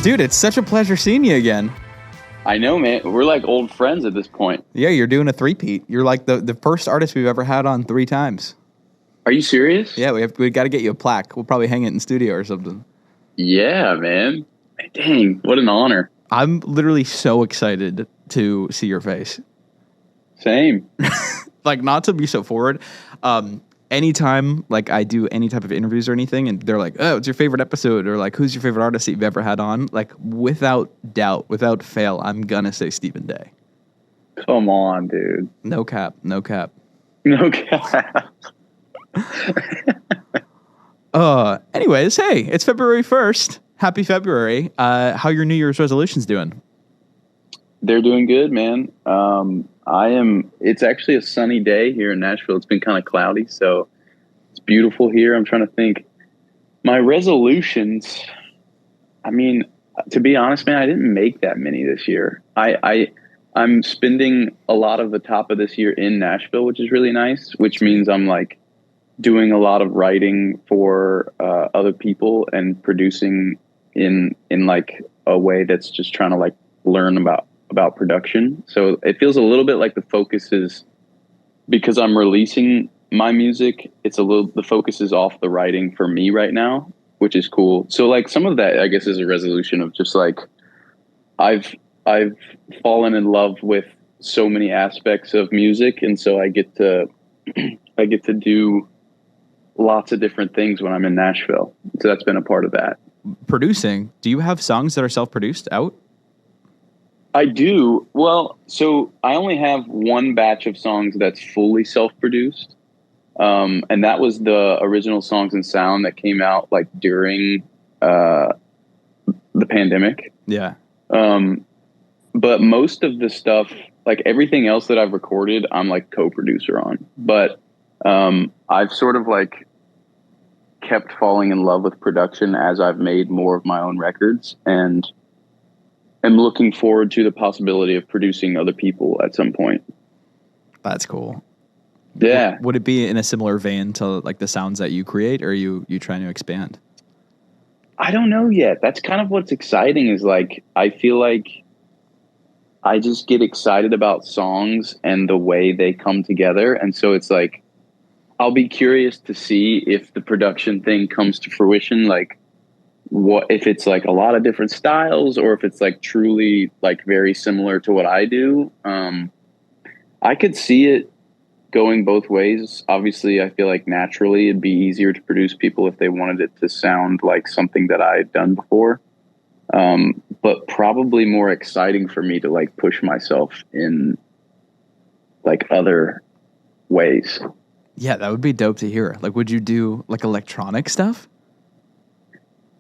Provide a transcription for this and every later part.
Dude, it's such a pleasure seeing you again. I know, man. We're like old friends at this point. Yeah, you're doing a three-peat. You're like the first artist we've ever had on 3 times. Are you serious? Yeah, we got to get you a plaque. We'll probably hang it in studio or something. Yeah, man. Dang, what an honor. I'm literally so excited to see your face. Same. Like, not to be so forward. Anytime, like, I do any type of interviews or anything, and they're like, oh, it's your favorite episode, or like, who's your favorite artist that you've ever had on? Like, without doubt, without fail, I'm gonna say Stephen Day. Come on, dude. No cap. No cap. Anyways, hey, it's February 1st. Happy February. How your New Year's resolutions doing? They're doing good, man. It's actually a sunny day here in Nashville. It's been kind of cloudy, so it's beautiful here. I'm trying to think. My resolutions, I mean, to be honest, man, I didn't make that many this year. I'm spending a lot of the top of this year in Nashville, which is really nice, which means I'm like doing a lot of writing for other people and producing in like a way that's just trying to like learn about production. So it feels a little bit like the focus is, because I'm releasing my music, the focus is off the writing for me right now, which is cool. So like some of that, I guess, is a resolution of just like, I've fallen in love with so many aspects of music. And so I get to do lots of different things when I'm in Nashville. So that's been a part of that. Producing. Do you have songs that are self-produced out? I do. Well, so I only have one batch of songs that's fully self-produced. And that was the original Songs and Sound that came out like during the pandemic. Yeah. But most of the stuff, like everything else that I've recorded, I'm like co-producer on. But I've sort of like kept falling in love with production as I've made more of my own records, and I'm looking forward to the possibility of producing other people at some point. That's cool. Yeah. Would it be in a similar vein to like the sounds that you create, or are you trying to expand? I don't know yet. That's kind of what's exciting, is like, I feel like I just get excited about songs and the way they come together. And so it's like, I'll be curious to see if the production thing comes to fruition. Like, what if it's like a lot of different styles, or if it's like truly like very similar to what I do. I could see it going both ways. Obviously, I feel like naturally it'd be easier to produce people if they wanted it to sound like something that I had done before. But probably more exciting for me to like push myself in like other ways. Yeah, that would be dope to hear. Like, would you do like electronic stuff?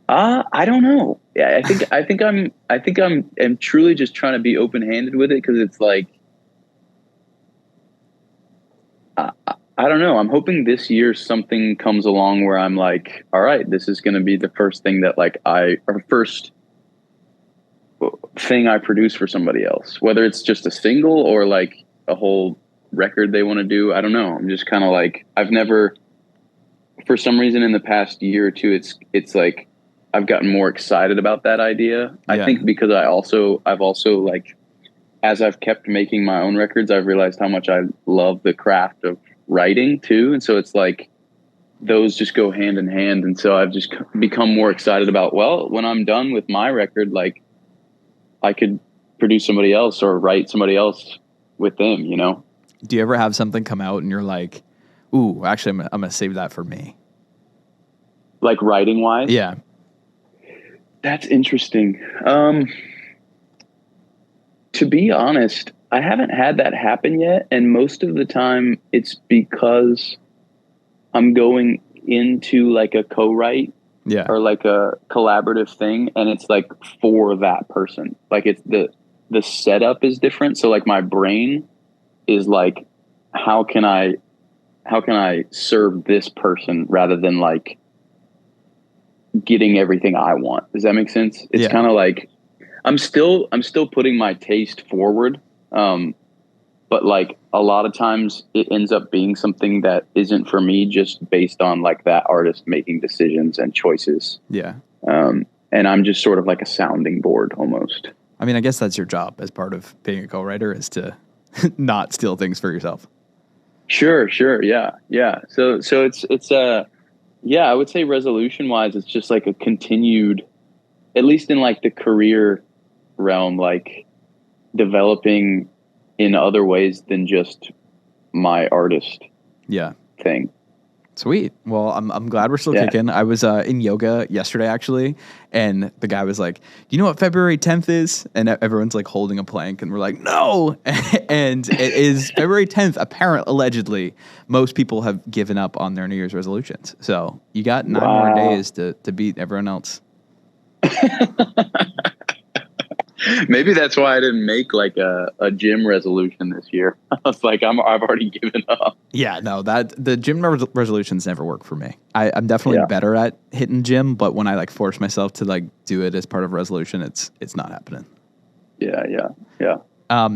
I don't know. Yeah, I think I'm truly just trying to be open-handed with it, because it's like, I don't know. I'm hoping this year something comes along where I'm like, all right, this is going to be the first thing that like first thing I produce for somebody else, whether it's just a single or like a whole record they want to do. I don't know. I'm just kind of like, I've never, for some reason in the past year or two, it's like, I've gotten more excited about that idea. Yeah. I think because I've also like, as I've kept making my own records, I've realized how much I love the craft of writing too. And so it's like, those just go hand in hand. And so I've just become more excited about, well, when I'm done with my record, like I could produce somebody else or write somebody else with them, you know? Do you ever have something come out and you're like, ooh, actually I'm going to save that for me? Like writing wise? Yeah. That's interesting. To be honest, I haven't had that happen yet. And most of the time it's because I'm going into like a co-write, yeah, or like a collaborative thing. And it's like for that person, like it's the setup is different. So like my brain is like, how can I serve this person rather than like getting everything I want? Does that make sense? It's kind of like, I'm still putting my taste forward. But like a lot of times it ends up being something that isn't for me, just based on like that artist making decisions and choices. Yeah. and I'm just sort of like a sounding board almost. I mean, I guess that's your job as part of being a co-writer, is to not steal things for yourself. Sure. Yeah. So it's yeah, I would say resolution wise, it's just like a continued, at least in like the career realm, like developing in other ways than just my artist thing. Sweet. Well, I'm glad we're still kicking. I was in yoga yesterday, actually, and the guy was like, "Do you know what February 10th is?" And everyone's like holding a plank, and we're like, "No!" And it is February 10th. Apparently, allegedly, most people have given up on their New Year's resolutions. So you got 9 more days to beat everyone else. Maybe that's why I didn't make like a gym resolution this year. I was like, I've already given up. Yeah, no, the gym resolutions never work for me. I'm definitely better at hitting gym, but when I like force myself to like do it as part of a resolution, it's not happening. Yeah.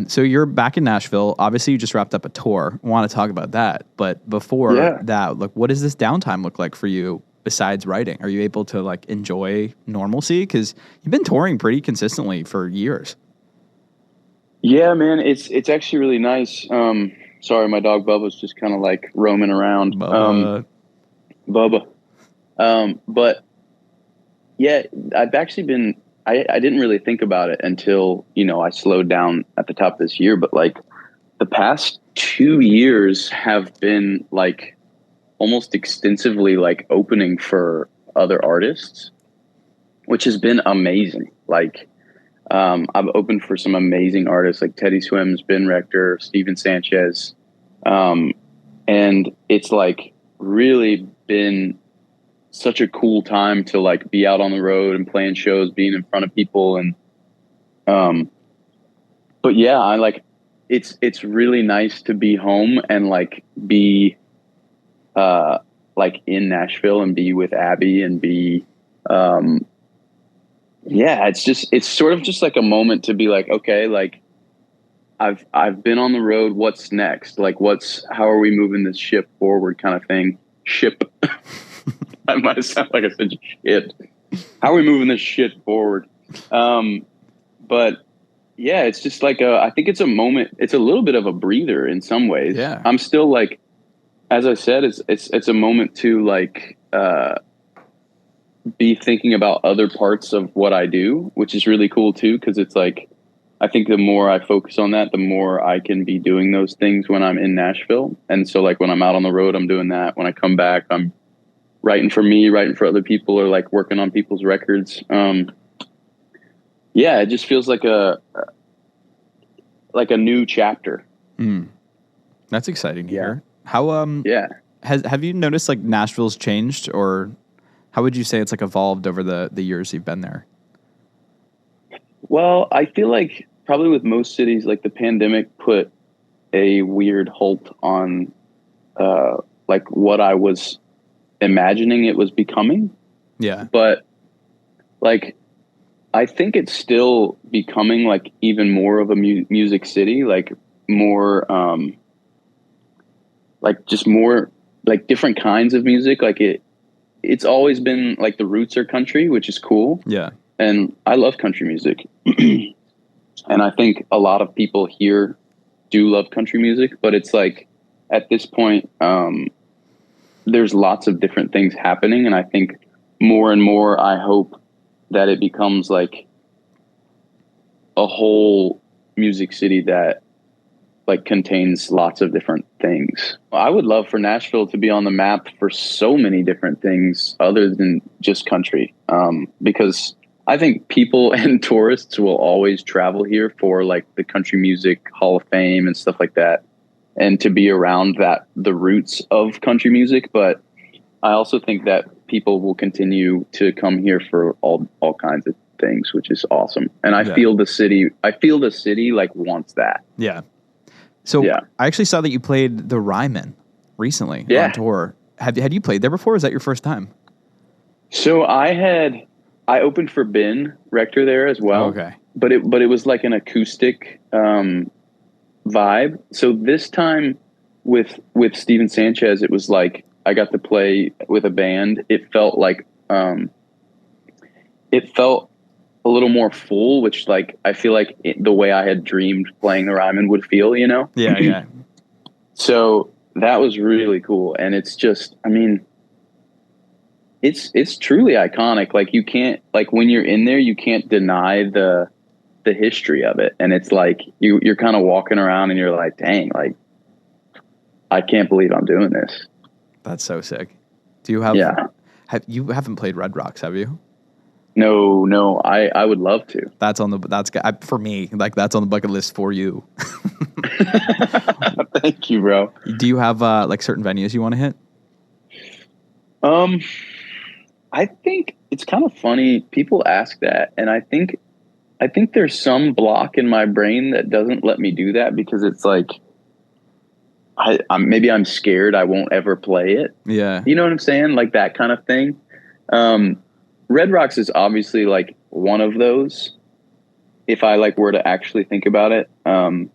So you're back in Nashville. Obviously, you just wrapped up a tour. I want to talk about that, but before that, like, what does this downtime look like for you? Besides writing, are you able to like enjoy normalcy? Because you've been touring pretty consistently for years. Yeah, man, it's actually really nice. Sorry, my dog Bubba's just kind of like roaming around. Bubba. But yeah, I've actually been. I didn't really think about it until I slowed down at the top of this year. But like the past 2 years have been like almost extensively like opening for other artists, which has been amazing. Like, I've opened for some amazing artists like Teddy Swims, Ben Rector, Stephen Sanchez. And it's like really been such a cool time to like be out on the road and playing shows, being in front of people. And, but yeah, I like, it's really nice to be home and like be, like in Nashville and be with Abby and be, it's sort of just like a moment to be like, okay, like I've been on the road. What's next? Like, how are we moving this ship forward kind of thing? Ship. I might sound like I said shit. How are we moving this shit forward? But yeah, it's just like I think it's a moment. It's a little bit of a breather in some ways. Yeah. I'm still like, as I said, it's a moment to like be thinking about other parts of what I do, which is really cool too. Cause it's like, I think the more I focus on that, the more I can be doing those things when I'm in Nashville. And so like when I'm out on the road, I'm doing that. When I come back, I'm writing for me, writing for other people, or like working on people's records. Yeah, it just feels like a new chapter. That's exciting here. How have you noticed like Nashville's changed, or how would you say it's like evolved over the years you've been there? Well, I feel like probably with most cities, like the pandemic put a weird halt on like what I was imagining it was becoming. Yeah. But like I think it's still becoming like even more of a music city, like more like just more like different kinds of music. Like it's always been like the roots are country, which is cool. Yeah. And I love country music. And I think a lot of people here do love country music, but it's like at this point, there's lots of different things happening. And I think more and more, I hope that it becomes like a whole music city that like contains lots of different things. I would love for Nashville to be on the map for so many different things other than just country. Because I think people and tourists will always travel here for like the Country Music Hall of Fame and stuff like that, and to be around the roots of country music. But I also think that people will continue to come here for all kinds of things, which is awesome. And I feel the city like wants that. Yeah. So I actually saw that you played the Ryman recently on tour. Had you played there before? Is that your first time? So I opened for Ben Rector there as well. Okay. But it was like an acoustic vibe. So this time with Stephen Sanchez, it was like I got to play with a band. It felt like it felt a little more full, which like I feel like the way I had dreamed playing the Ryman would feel, you know? Yeah, yeah. So that was really cool. And it's just, I mean, it's truly iconic. Like you can't, like when you're in there, you can't deny the history of it. And it's like you're kind of walking around and you're like, dang, like I can't believe I'm doing this. That's so sick. Do you have? Yeah. You haven't played Red Rocks, have you? No. I would love to. For me. Like that's on the bucket list for you. Thank you, bro. Do you have like certain venues you want to hit? I think it's kind of funny. People ask that, and I think there's some block in my brain that doesn't let me do that because it's like maybe I'm scared I won't ever play it. Yeah, you know what I'm saying, like that kind of thing. Red Rocks is obviously like one of those. If I like were to actually think about it, I'm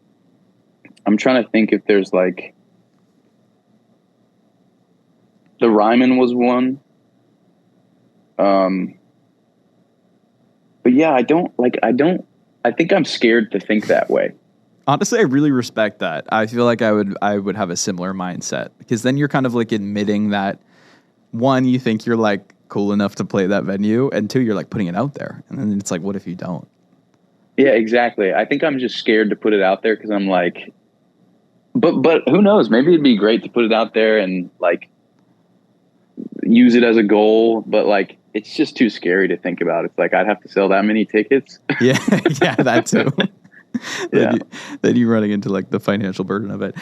trying to think if there's like the Ryman was one. But yeah, I think I'm scared to think that way. Honestly, I really respect that. I feel like I would have a similar mindset because then you're kind of like admitting that one, you think you're like cool enough to play that venue, and two, you're like putting it out there. And then it's like, what if you don't? Yeah, exactly. I think I'm just scared to put it out there because I'm like, but who knows? Maybe it'd be great to put it out there and like use it as a goal, but like it's just too scary to think about. It's like I'd have to sell that many tickets. Yeah, that too. Yeah. then you running into like the financial burden of it.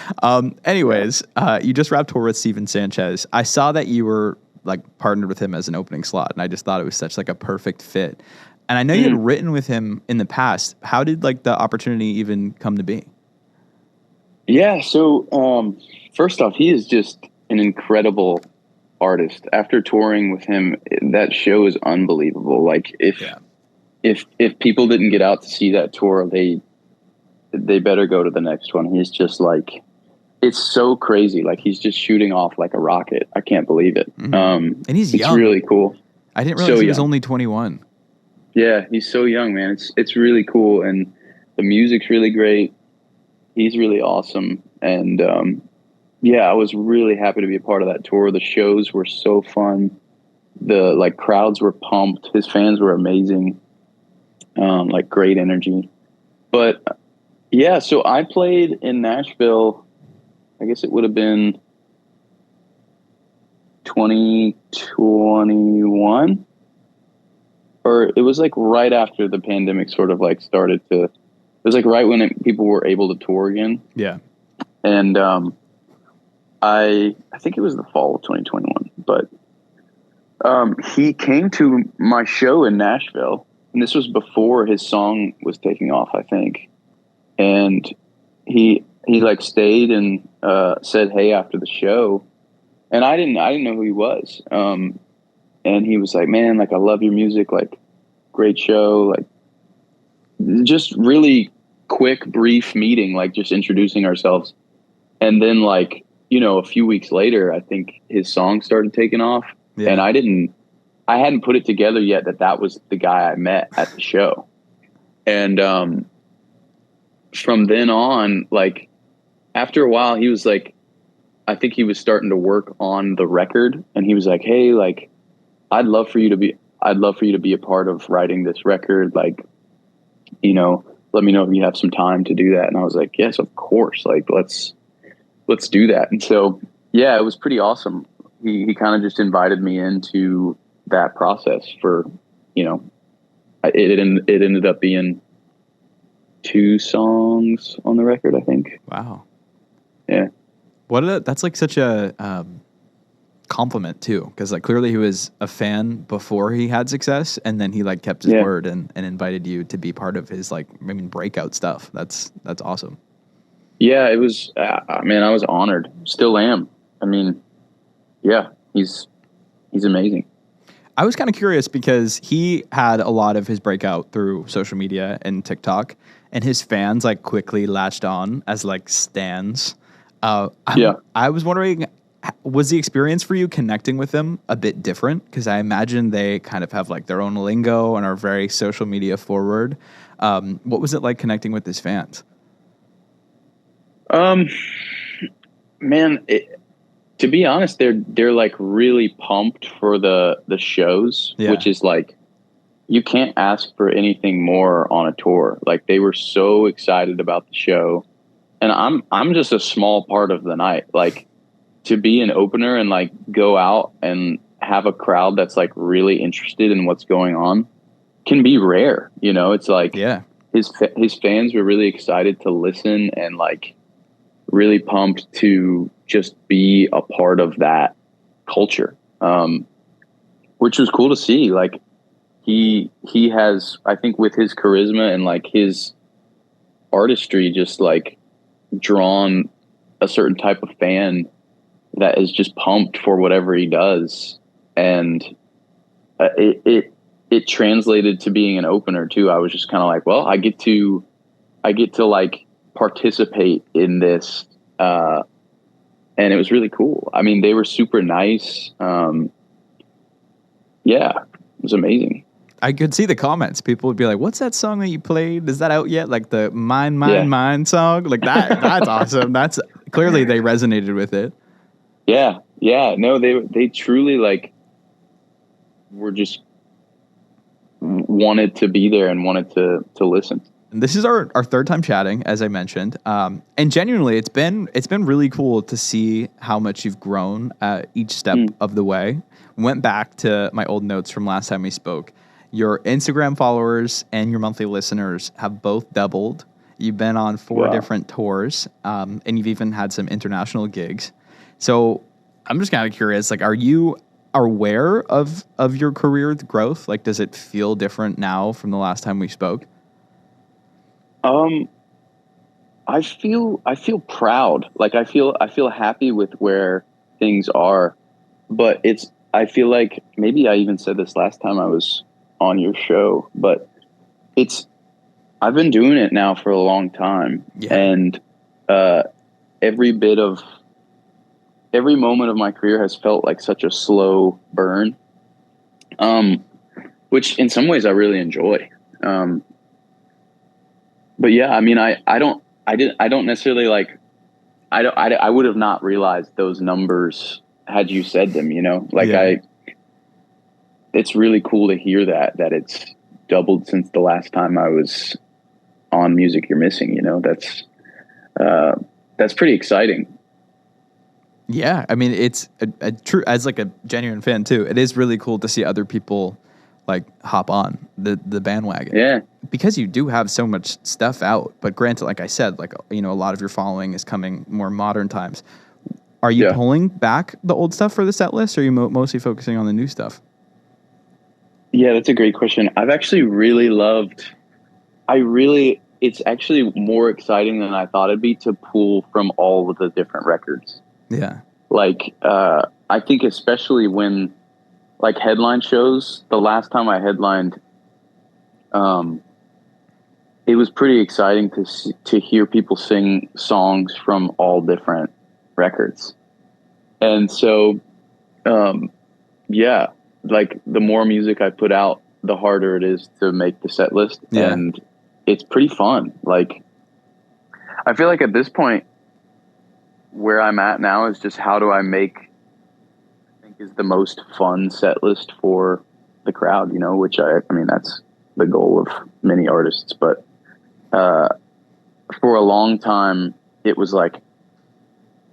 Anyways, you just wrapped tour with Stephen Sanchez. I saw that you were like partnered with him as an opening slot, and I just thought it was such like a perfect fit. And I know you had written with him in the past. How did like the opportunity even come to be? Yeah. So first off, he is just an incredible artist. After touring with him, that show is unbelievable. Like if people didn't get out to see that tour, they better go to the next one. He's just like, it's so crazy. Like he's just shooting off like a rocket. I can't believe it. And he's young. It's really cool. I didn't realize he was only 21. Yeah, he's so young, man. It's really cool, and the music's really great. He's really awesome, and yeah, I was really happy to be a part of that tour. The shows were so fun. The like crowds were pumped. His fans were amazing. Like great energy. But yeah, so I played in Nashville. I guess it would have been 2021, or it was like right after the pandemic sort of like started to. It was like right when people were able to tour again. Yeah, and I think it was the fall of 2021, but he came to my show in Nashville, and this was before his song was taking off, I think. And he like stayed and said hey after the show, and I didn't know who he was. And he was like, man, like I love your music, like great show, like just really quick, brief meeting, like just introducing ourselves. And then like, you know, a few weeks later, I think his song started taking off. Yeah. And I hadn't put it together yet that was the guy I met at the show. And from then on, like after a while, he was like, I think he was starting to work on the record, and he was like, hey, like, I'd love for you to be a part of writing this record. Like, you know, let me know if you have some time to do that. And I was like, yes, of course. Like, let's do that. And so, yeah, it was pretty awesome. He kind of just invited me into that process for, you know, it ended up being 2 songs on the record, I think. Wow. Yeah. That's like such a compliment too, because like clearly he was a fan before he had success, and then he like kept his word and invited you to be part of his like breakout stuff. That's awesome. Yeah, it was. Man, I was honored. Still am. I mean, yeah, he's amazing. I was kind of curious because he had a lot of his breakout through social media and TikTok, and his fans like quickly latched on as like stans. I was wondering, Was the experience for you connecting with them a bit different? Because I imagine they kind of have like their own lingo and are very social media forward. What was it like connecting with these fans? Man, to be honest, they're like really pumped for the shows, which is like, you can't ask for anything more on a tour. Like, they were so excited about the show, and I'm just a small part of the night. Like, to be an opener and like go out and have a crowd that's like really interested in what's going on can be rare. You know, it's like, his fans were really excited to listen and like really pumped to just be a part of that culture, which was cool to see. Like, he has, I think, with his charisma and like his artistry, just like drawn a certain type of fan that is just pumped for whatever he does. And it translated to being an opener too. I was just kind of like, well, I get to like participate in this. And it was really cool. I mean, they were super nice. It was amazing. I could see the comments. People would be like, what's that song that you played? Is that out yet? Like the Mine song? Like that's awesome. That's clearly they resonated with it. Yeah. No, they truly like were just wanted to be there and wanted to listen. And this is our third time chatting, as I mentioned. And genuinely, it's been really cool to see how much you've grown each step of the way. Went back to my old notes from last time we spoke. Your Instagram followers and your monthly listeners have both doubled. You've been on 4 different tours, and you've even had some international gigs. So I'm just kind of curious, like, are you aware of your career growth? Like, does it feel different now from the last time we spoke? I feel proud. Like, I feel happy with where things are, but I feel like, maybe I even said this last time I was on your show, but I've been doing it now for a long time. And every moment of my career has felt like such a slow burn, which in some ways I really enjoy. But yeah, I mean, I don't necessarily like, I would have not realized those numbers had you said them, you know, like it's really cool to hear that it's doubled since the last time I was on Music You're Missing, you know. That's pretty exciting. Yeah, I mean, it's a true, as like a genuine fan too, it is really cool to see other people like hop on the bandwagon. Yeah. Because you do have so much stuff out, but granted, like I said, like, you know, a lot of your following is coming more modern times. Are you pulling back the old stuff for the set list, or are you mostly focusing on the new stuff? Yeah, that's a great question. I've actually really it's actually more exciting than I thought it'd be to pull from all of the different records. Yeah. Like, I think especially when, like, headline shows, the last time I headlined, it was pretty exciting to hear people sing songs from all different records. And so, like, the more music I put out, the harder it is to make the set list. Yeah. And it's pretty fun. Like, I feel like at this point, where I'm at now is just, how do I make, I think, is the most fun set list for the crowd, you know, which I mean, that's the goal of many artists. But for a long time, it was like,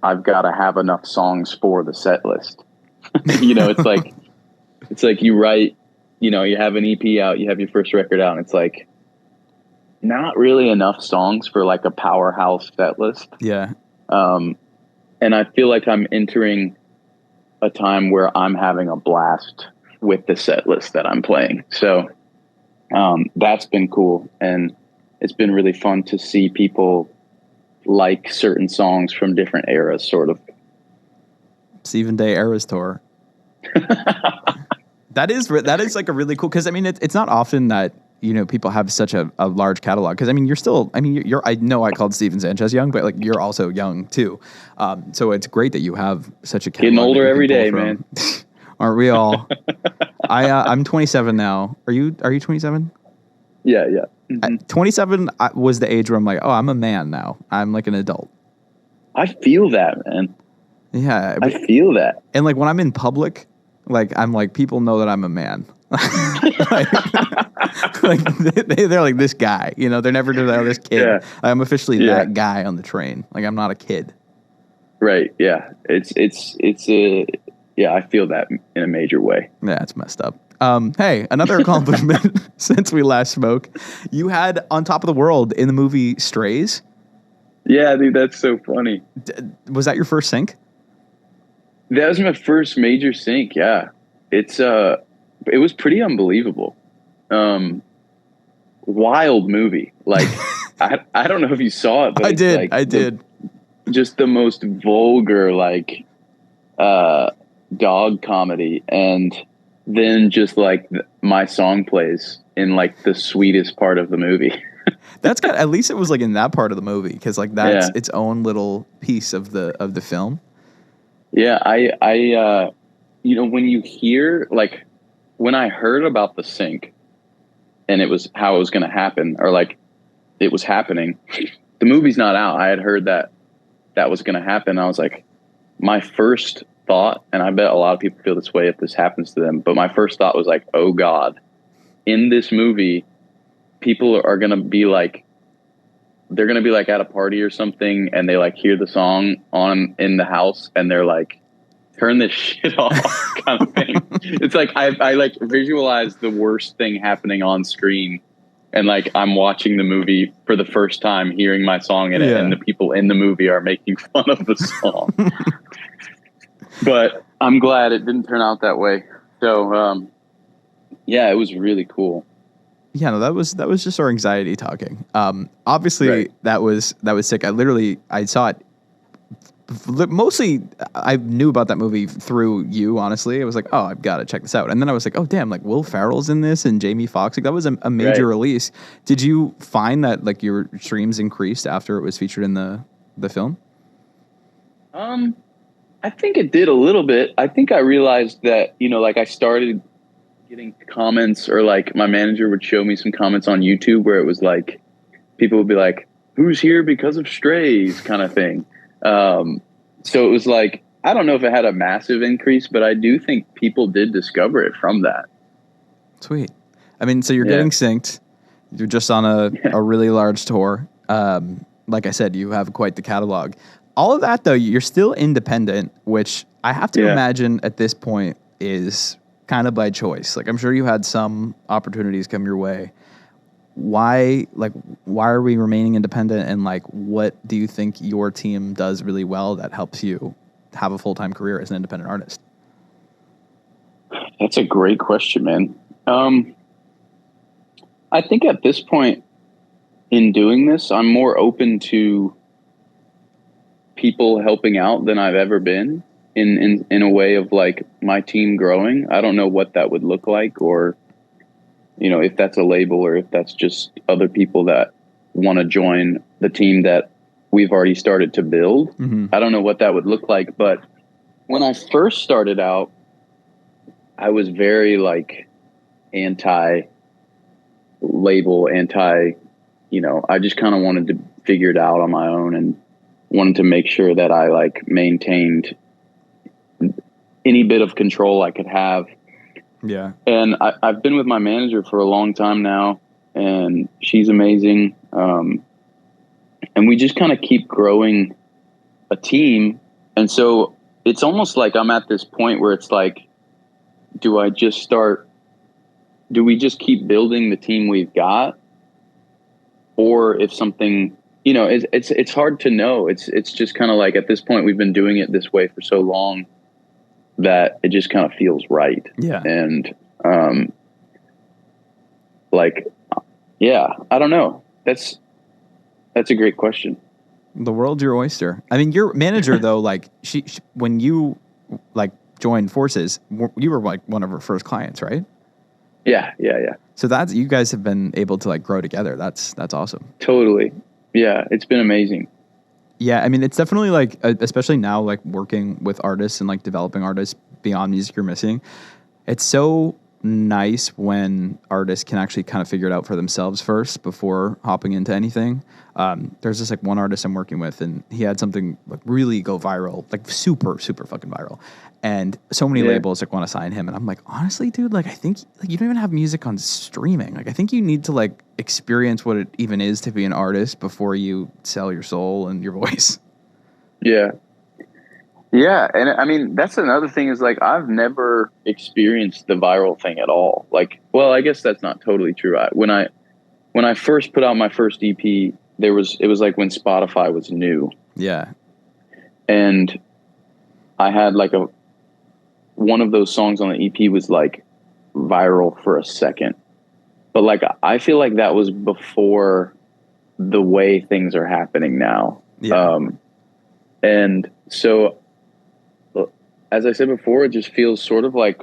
I've got to have enough songs for the set list. You know, it's like you write, you know, you have an EP out, you have your first record out, and it's like not really enough songs for like a powerhouse set list. Yeah. And I feel like I'm entering a time where I'm having a blast with the set list that I'm playing. So that's been cool. And it's been really fun to see people like certain songs from different eras, sort of. Stephen Day Eras Tour. That is like a really cool, because I mean, it's not often that people have such a large catalog. Because I mean, you're I know I called Stephen Sanchez young, but like you're also young too. So it's great that you have such a catalog. Getting older every day, man. Aren't we all? I'm 27 now. Are you 27? Yeah. Mm-hmm. 27 was the age where I'm like, oh, I'm a man now. I'm like an adult. I feel that, man. Yeah. I feel that. And like when I'm in public, like I'm like, people know that I'm a man. They're like, this guy, they're never doing that, this kid. Yeah. I'm officially that guy on the train. Like I'm not a kid. Right. Yeah. It's I feel that in a major way. Yeah, it's messed up. Hey, another accomplishment since we last spoke. You had On Top of the World in the movie Strays. Yeah, dude, that's so funny. Was that your first sync? That was my first major sync. Yeah, it was pretty unbelievable. Wild movie. Like I don't know if you saw it, but I did. Just the most vulgar dog comedy, and then just like my song plays in like the sweetest part of the movie. That's good. At least it was like in that part of the movie, because like that's its own little piece of the film. Yeah, I when you hear, like, when I heard about the sync and it was how it was going to happen, or like it was happening, the movie's not out. I had heard that was going to happen. I was like, my first thought, and I bet a lot of people feel this way if this happens to them, but my first thought was like, oh God, in this movie, people are going to be like, they're going to be like at a party or something, and they like hear the song on in the house, and they're like, turn this shit off kind of thing. It's like, I like visualize the worst thing happening on screen, and like I'm watching the movie for the first time, hearing my song in it, and the people in the movie are making fun of the song. But I'm glad it didn't turn out that way. So, it was really cool. Yeah, no, that was just our anxiety talking. Obviously, that was sick. I saw it. Mostly, I knew about that movie through you. Honestly, I was like, oh, I've got to check this out. And then I was like, oh, damn, like Will Ferrell's in this and Jamie Foxx. Like, that was a major release. Did you find that like your streams increased after it was featured in the film? I think it did a little bit. I think I realized that, like I started getting comments, or like my manager would show me some comments on YouTube where it was like, people would be like, who's here because of Strays kind of thing. So it was like, I don't know if it had a massive increase, but I do think people did discover it from that. Sweet. I mean, so you're getting synced. You're just on a really large tour. Like I said, you have quite the catalog. All of that, though, you're still independent, which I have to imagine at this point is kind of by choice. Like, I'm sure you had some opportunities come your way. Why are we remaining independent, and like, what do you think your team does really well that helps you have a full-time career as an independent artist? That's a great question, man. I think at this point in doing this, I'm more open to people helping out than I've ever been in a way of like my team growing. I don't know what that would look like, or, if that's a label, or if that's just other people that want to join the team that we've already started to build. Mm-hmm. I don't know what that would look like. But when I first started out, I was very like anti-label, I just kind of wanted to figure it out on my own, and wanted to make sure that I like maintained any bit of control I could have. Yeah. And I've been with my manager for a long time now, and she's amazing. And we just kind of keep growing a team. And so it's almost like I'm at this point where it's like, do we just keep building the team we've got? Or if something, it's hard to know. It's just kind of like, at this point, we've been doing it this way for so long that it just kind of feels right. Yeah. And, I don't know. That's a great question. The world's your oyster. I mean, your manager though, like she when you like joined forces, you were like one of her first clients, right? Yeah. So that's, you guys have been able to like grow together. That's awesome. Totally. Yeah, it's been amazing. Yeah, I mean, it's definitely like, especially now, like working with artists and like developing artists beyond Music You're Missing. It's so nice when artists can actually kind of figure it out for themselves first before hopping into anything. There's this like one artist I'm working with, and he had something like really go viral, like super, super fucking viral. And so many labels like want to sign him. And I'm like, honestly, dude, like I think like you don't even have music on streaming. Like I think you need to like experience what it even is to be an artist before you sell your soul and your voice. Yeah. Yeah. And I mean, that's another thing is like, I've never experienced the viral thing at all. Like, well, I guess that's not totally true. When I first put out my first EP, it was like when Spotify was new. Yeah. And I had like one of those songs on the EP was like viral for a second, but like, I feel like that was before the way things are happening now. Yeah. And so, as I said before, it just feels sort of like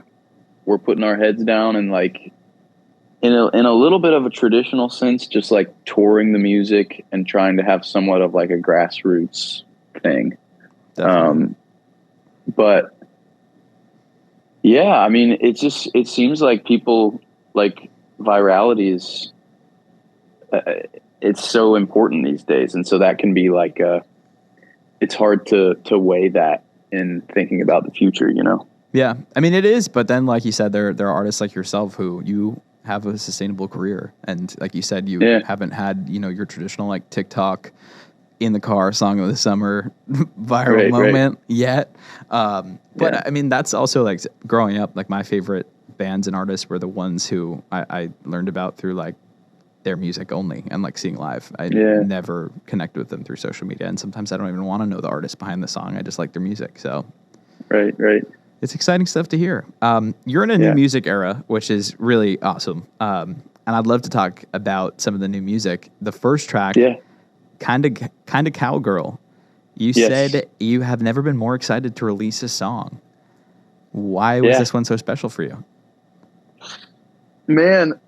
we're putting our heads down and like in a little bit of a traditional sense, just like touring the music and trying to have somewhat of like a grassroots thing. But yeah, I mean, it seems like people like virality is, it's so important these days. And so that can be like, it's hard to weigh that in thinking about the future, you know? Yeah. I mean, it is, but then like you said, there are artists like yourself who you have a sustainable career. And like you said, you haven't had, you know, your traditional like TikTok in the car song of the summer viral moment yet. But I mean, that's also like growing up, like my favorite bands and artists were the ones who I learned about through like their music only and like seeing live. I never connect with them through social media. And sometimes I don't even want to know the artist behind the song. I just like their music. So right. It's exciting stuff to hear. You're in a new music era, which is really awesome. And I'd love to talk about some of the new music. The first track, kind of Cowgirl. You said you have never been more excited to release a song. Why was this one so special for you? Man,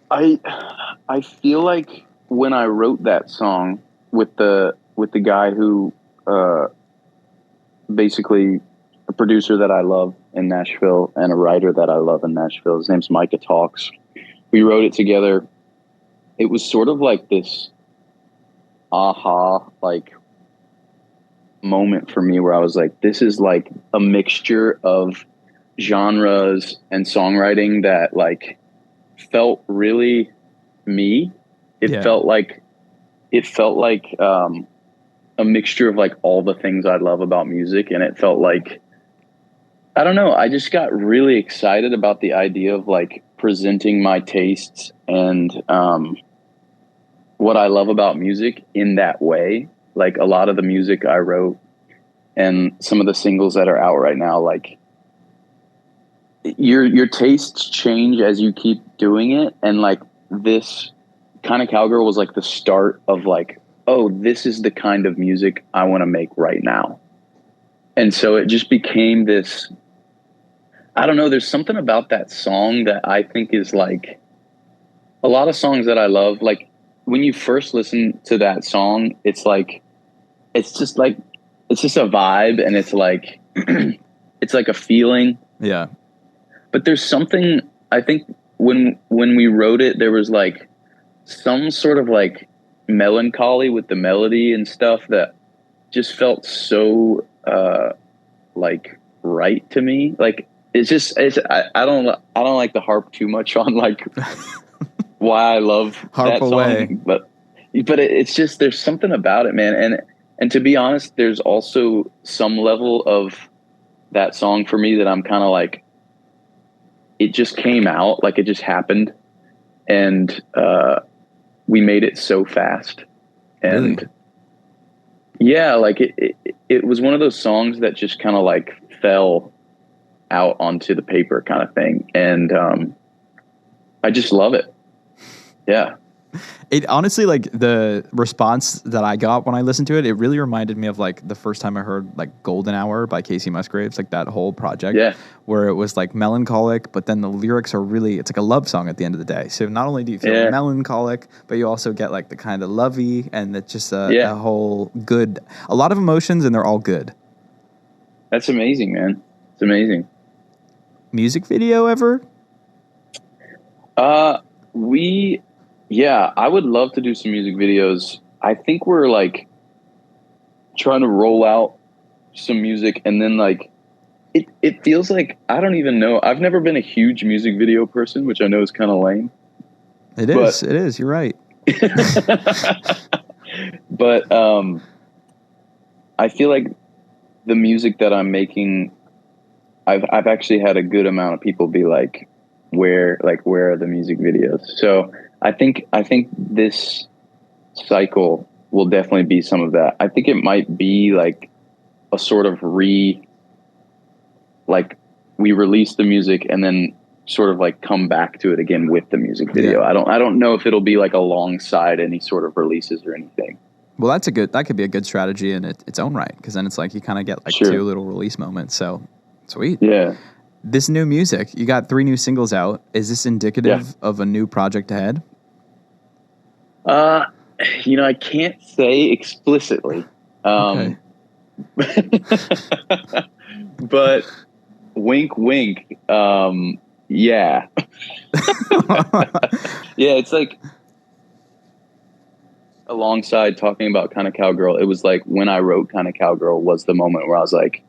I feel like when I wrote that song with the guy who basically a producer that I love in Nashville and a writer that I love in Nashville, his name's Micah Talks. We wrote it together. It was sort of like this aha like moment for me where I was like, this is like a mixture of genres and songwriting that like felt really me. It felt like a mixture of like all the things I love about music. And it felt like, I don't know, I just got really excited about the idea of like presenting my tastes and what I love about music in that way. Like a lot of the music I wrote and some of the singles that are out right now, like your tastes change as you keep doing it. And like this kind of Cowgirl was like the start of like, oh, this is the kind of music I want to make right now. And so it just became this, I don't know, there's something about that song that I think is like a lot of songs that I love. Like when you first listen to that song, it's like, it's just a vibe and it's like, it's like a feeling. Yeah. But there's something, I think when we wrote it, there was like some sort of like melancholy with the melody and stuff that just felt so like right to me. Like I don't like to harp too much on like why I love harp that away. song, but it's just, there's something about it, man. And to be honest, there's also some level of that song for me that I'm kind of like, it just came out, like it just happened. And we made it so fast. And yeah, like it was one of those songs that just kind of like fell out onto the paper kind of thing. And I just love it. Yeah. It honestly, like the response that I got when I listened to it, it really reminded me of like the first time I heard like Golden Hour by Casey Musgraves, like that whole project, where it was like melancholic, but then the lyrics are really, it's like a love song at the end of the day. So not only do you feel melancholic, but you also get like the kind of lovey, and it's just a whole good, a lot of emotions, and they're all good. That's amazing, man. It's amazing. Music video ever? I would love to do some music videos. I think we're like trying to roll out some music, and then like it feels like, I don't even know. I've never been a huge music video person, which I know is kind of lame. It is. You're right. But I feel like the music that I'm making, I've actually had a good amount of people be like, where are the music videos? So I think this cycle will definitely be some of that. I think it might be like a sort of like we release the music and then sort of like come back to it again with the music video. Yeah. I don't know if it'll be like alongside any sort of releases or anything. Well, that could be a good strategy in its own right, because then it's like you kind of get like two little release moments. So sweet. Yeah. This new music, you got 3 new singles out. Is this indicative of a new project ahead? I can't say explicitly. Okay. But wink, wink. Yeah. Yeah, it's like alongside talking about Kinda Cowgirl, it was like when I wrote Kinda Cowgirl was the moment where I was like,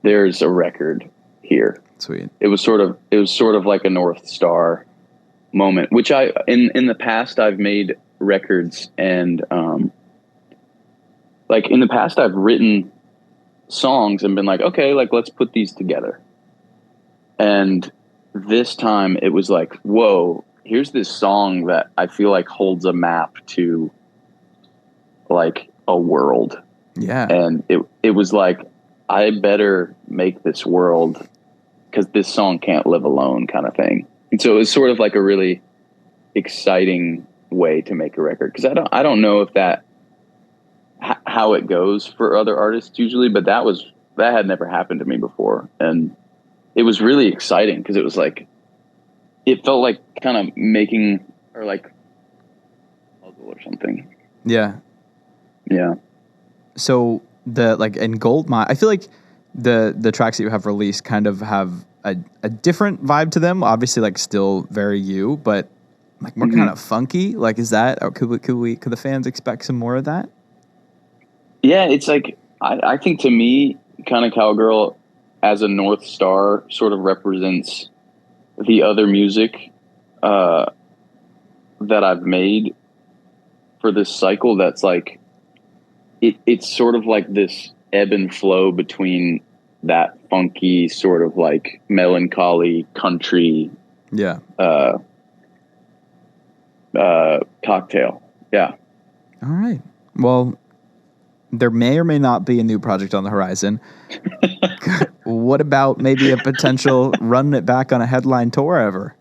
there's a record here. Sweet. It was sort of like a North Star moment, which in the past I've made records, and like in the past I've written songs and been like, okay, like let's put these together. And this time it was like, whoa, here's this song that I feel like holds a map to like a world. Yeah. And it was like, I better make this world, because this song can't live alone, kind of thing. And so it was sort of like a really exciting way to make a record, because I don't know if that how it goes for other artists usually, but that had never happened to me before, and it was really exciting because it was like, it felt like kind of making, or like puzzle or something. Yeah. So the like in Goldmine, I feel like the tracks that you have released kind of have a different vibe to them. Obviously, like still very you, but like more kind of funky. Like, is that, or could the fans expect some more of that? Yeah, it's like I think to me, Kinda Cowgirl as a North Star sort of represents the other music that I've made for this cycle. That's like it's sort of like this ebb and flow between that funky sort of like melancholy country cocktail. Yeah. All right. Well, there may or may not be a new project on the horizon. What about maybe a potential running it back on a headline tour ever?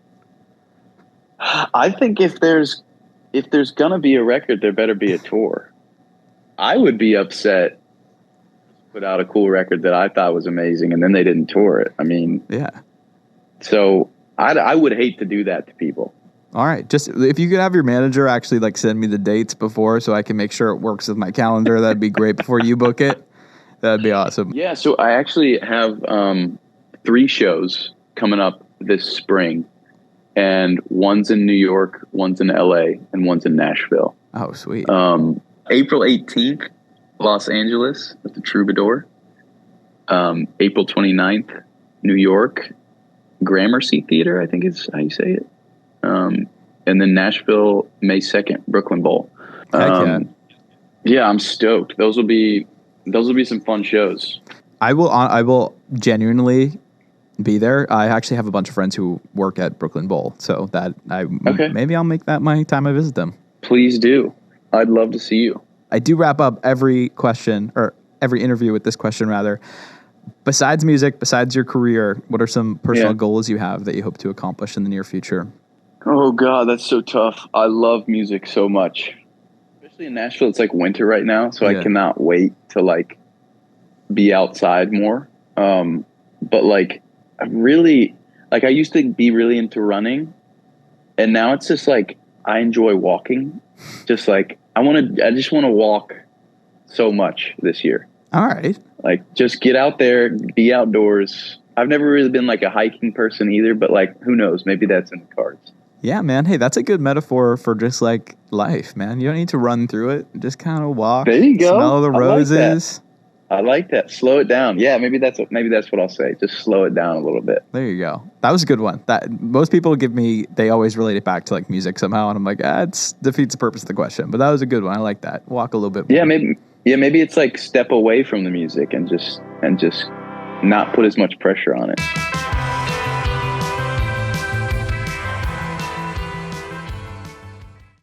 I think if there's gonna be a record, there better be a tour. I would be upset to put out a cool record that I thought was amazing and then they didn't tour it. I mean, yeah. So I would hate to do that to people. All right. Just if you could have your manager actually like send me the dates before so I can make sure it works with my calendar, that'd be great before you book it. That'd be awesome. Yeah. So I actually have 3 shows coming up this spring, and one's in New York, one's in LA, and one's in Nashville. Oh, sweet. April 18th, Los Angeles at the Troubadour. April 29th, New York, Gramercy Theater, I think is how you say it. And then Nashville, May 2nd, Brooklyn Bowl. Yeah, I'm stoked. Those will be some fun shows. I will genuinely be there. I actually have a bunch of friends who work at Brooklyn Bowl, so that maybe I'll make that my time I visit them. Please do. I'd love to see you. I do wrap up every interview with this question, rather. Besides music, besides your career, what are some personal goals you have that you hope to accomplish in the near future? Oh God, that's so tough. I love music so much, especially in Nashville. It's like winter right now, so I Yeah. cannot wait to like be outside more. But like, I really like. I used to be really into running, and now it's just like I enjoy walking. Just like I just want to walk so much this year. All right. Like, just get out there, be outdoors. I've never really been like a hiking person either, but like, who knows? Maybe that's in the cards. Yeah, man. Hey, that's a good metaphor for just like life, man. You don't need to run through it. Just kind of walk, There you go. smell the roses. I like that. Slow it down. Yeah, maybe that's what I'll say. Just slow it down a little bit. There you go. That was a good one. That most people they always relate it back to like music somehow, and I'm like, it defeats the purpose of the question. But that was a good one. I like that. Walk a little bit more. Maybe it's like step away from the music and just not put as much pressure on it.